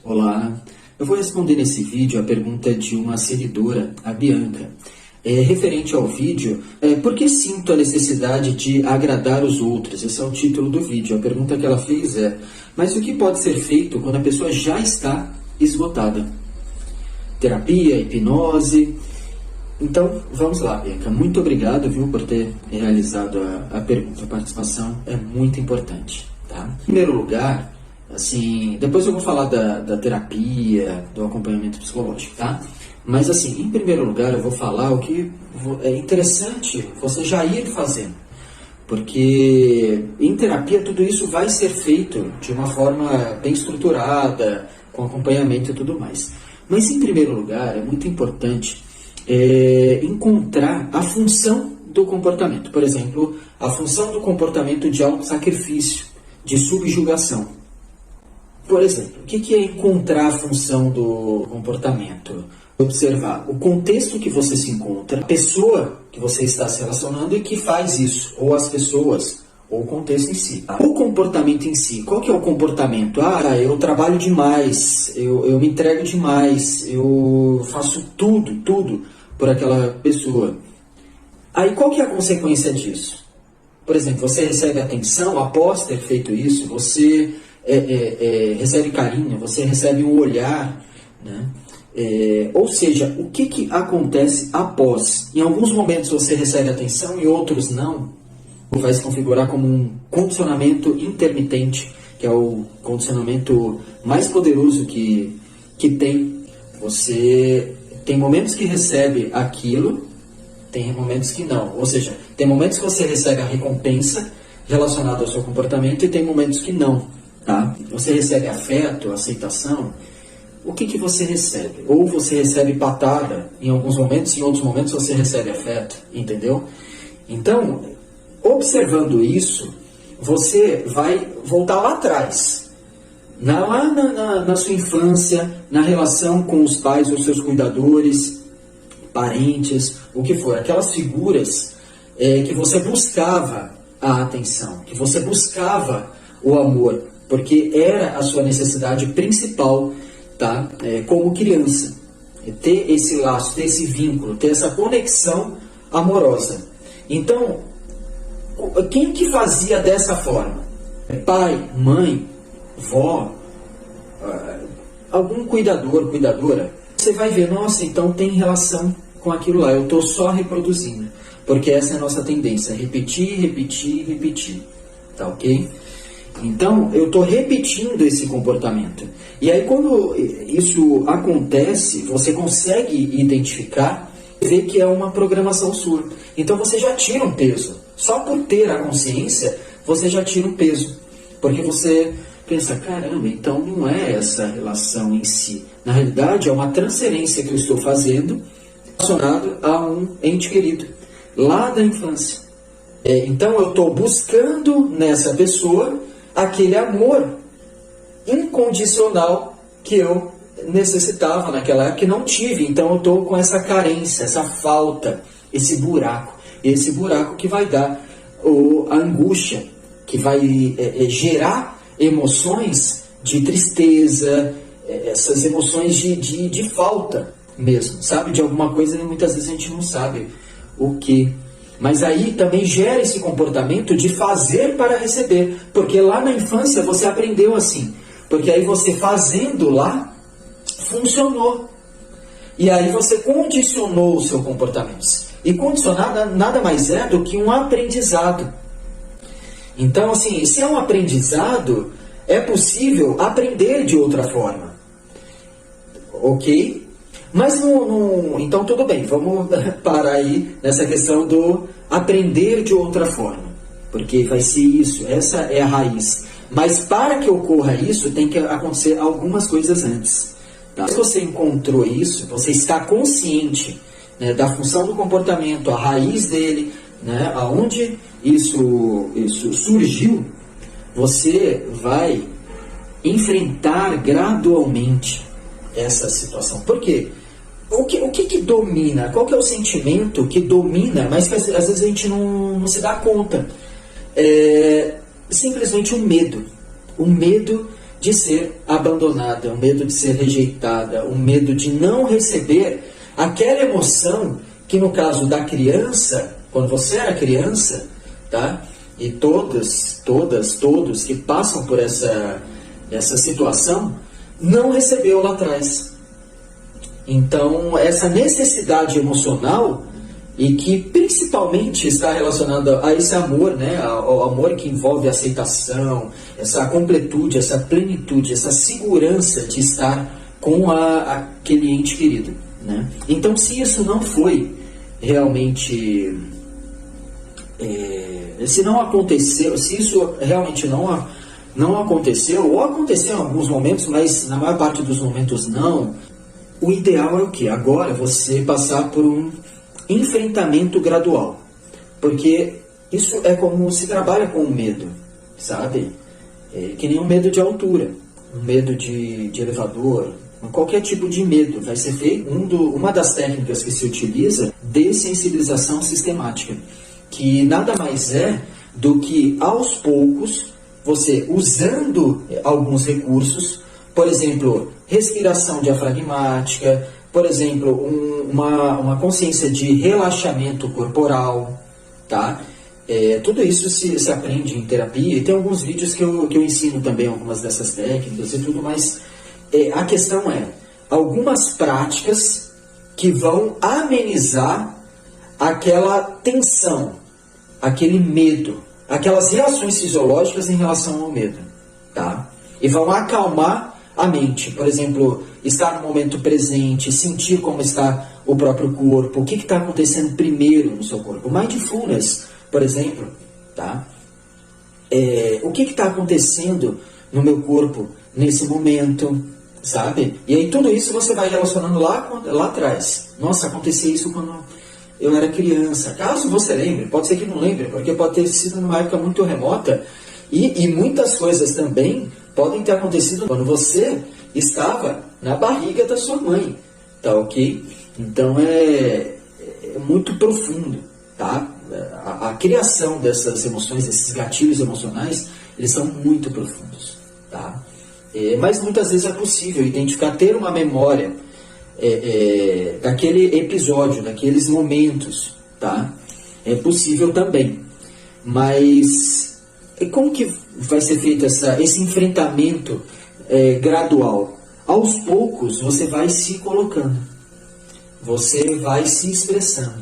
Olá, eu vou responder nesse vídeo a pergunta de uma seguidora, a Bianca. Referente ao vídeo, por que sinto a necessidade de agradar os outros? Esse é o título do vídeo. A pergunta que ela fez é: mas o que pode ser feito quando a pessoa já está esgotada? Terapia, hipnose. Então, vamos lá, Bianca. Muito obrigado, por ter realizado a pergunta. A participação é muito importante, tá? Em primeiro lugar, assim, depois eu vou falar da terapia, do acompanhamento psicológico, tá? Mas, assim, em primeiro lugar, eu vou falar o que é interessante você já ir fazendo. Porque em terapia tudo isso vai ser feito de uma forma bem estruturada, com acompanhamento e tudo mais. Mas, em primeiro lugar, é muito importante encontrar a função do comportamento. Por exemplo, a função do comportamento de autossacrifício, de subjugação. Por exemplo, o que é encontrar a função do comportamento? Observar o contexto que você se encontra, a pessoa que você está se relacionando e que faz isso, ou as pessoas, ou o contexto em si. O comportamento em si, qual que é o comportamento? Eu trabalho demais, eu me entrego demais, eu faço tudo por aquela pessoa. Aí qual que é a consequência disso? Por exemplo, você recebe atenção após ter feito isso, você recebe carinho, você recebe um olhar, né? Ou seja, o que acontece após? Em alguns momentos você recebe atenção e outros não. Vai se configurar como um condicionamento intermitente, que é o condicionamento mais poderoso que tem. Você tem momentos que recebe aquilo, tem momentos que não. Ou seja, tem momentos que você recebe a recompensa relacionada ao seu comportamento e tem momentos que não. Tá? Você recebe afeto, aceitação. O que você recebe? Ou você recebe patada em alguns momentos, em outros momentos você recebe afeto, entendeu? Então, observando isso, você vai voltar lá atrás, na sua infância, na relação com os pais ou seus cuidadores, parentes, o que for, aquelas figuras que você buscava a atenção, que você buscava o amor, porque era a sua necessidade principal, tá? Como criança, ter esse laço, ter esse vínculo, ter essa conexão amorosa. Então, quem que fazia dessa forma? Pai, mãe, vó, algum cuidador, cuidadora. Você vai ver, nossa, então tem relação com aquilo lá, eu estou só reproduzindo. Porque essa é a nossa tendência, repetir, tá ok? Então, eu estou repetindo esse comportamento. E aí, quando isso acontece, você consegue identificar, ver que é uma programação sua. Então, você já tira um peso. Só por ter a consciência, você já tira um peso. Porque você pensa, caramba, então não é essa relação em si. Na realidade, é uma transferência que eu estou fazendo relacionado a um ente querido, lá da infância. Então, eu estou buscando nessa pessoa aquele amor incondicional que eu necessitava naquela época e não tive. Então eu estou com essa carência, essa falta, esse buraco. Esse buraco que vai dar a angústia, que vai gerar emoções de tristeza, essas emoções de falta mesmo, sabe? De alguma coisa e muitas vezes a gente não sabe o que. Mas aí também gera esse comportamento de fazer para receber. Porque lá na infância você aprendeu assim. Porque aí você fazendo lá, funcionou. E aí você condicionou o seu comportamento. E condicionar nada mais é do que um aprendizado. Então, assim, se é um aprendizado, é possível aprender de outra forma. Ok? Mas então tudo bem, vamos parar aí nessa questão do aprender de outra forma. Porque vai ser isso, essa é a raiz. Mas para que ocorra isso, tem que acontecer algumas coisas antes. Tá? Se você encontrou isso, você está consciente, né, da função do comportamento, a raiz dele, né, aonde isso surgiu, você vai enfrentar gradualmente essa situação. Por quê? O que domina? Qual que é o sentimento que domina, mas que às vezes a gente não se dá conta? Simplesmente um medo. O medo de ser abandonada, um medo de ser rejeitada, um medo de não receber aquela emoção que, no caso da criança, quando você era criança, tá? E todos que passam por essa situação, não recebeu lá atrás. Então, essa necessidade emocional, e que principalmente está relacionada a esse amor, né? Ao amor que envolve a aceitação, essa completude, essa plenitude, essa segurança de estar com aquele ente querido, né? Então, se isso não foi realmente... se não aconteceu, se isso realmente não aconteceu, ou aconteceu em alguns momentos, mas na maior parte dos momentos não, o ideal é o quê? Agora você passar por um enfrentamento gradual. Porque isso é como se trabalha com o medo, sabe? Que nem um medo de altura, um medo de elevador, qualquer tipo de medo. Vai ser feito uma das técnicas que se utiliza, dessensibilização sistemática, que nada mais é do que, aos poucos, você usando alguns recursos, por exemplo, respiração diafragmática, por exemplo, uma consciência de relaxamento corporal, tá? Tudo isso se aprende em terapia, e tem alguns vídeos que eu ensino também algumas dessas técnicas e tudo, mas a questão é algumas práticas que vão amenizar aquela tensão, aquele medo, aquelas reações fisiológicas em relação ao medo, tá? E vão acalmar a mente. Por exemplo, estar no momento presente, sentir como está o próprio corpo, o que está acontecendo primeiro no seu corpo. Mindfulness, por exemplo, tá? O que está acontecendo no meu corpo nesse momento, sabe? E aí tudo isso você vai relacionando lá atrás. Nossa, acontecia isso quando eu era criança. Caso você lembre, pode ser que não lembre, porque pode ter sido numa época muito remota, e muitas coisas também podem ter acontecido quando você estava na barriga da sua mãe, tá ok? Então é muito profundo, tá? A criação dessas emoções, desses gatilhos emocionais, eles são muito profundos, tá? Mas muitas vezes é possível identificar, ter uma memória daquele episódio, daqueles momentos, tá? É possível também, mas como que vai ser feito esse enfrentamento gradual? Aos poucos você vai se colocando, você vai se expressando,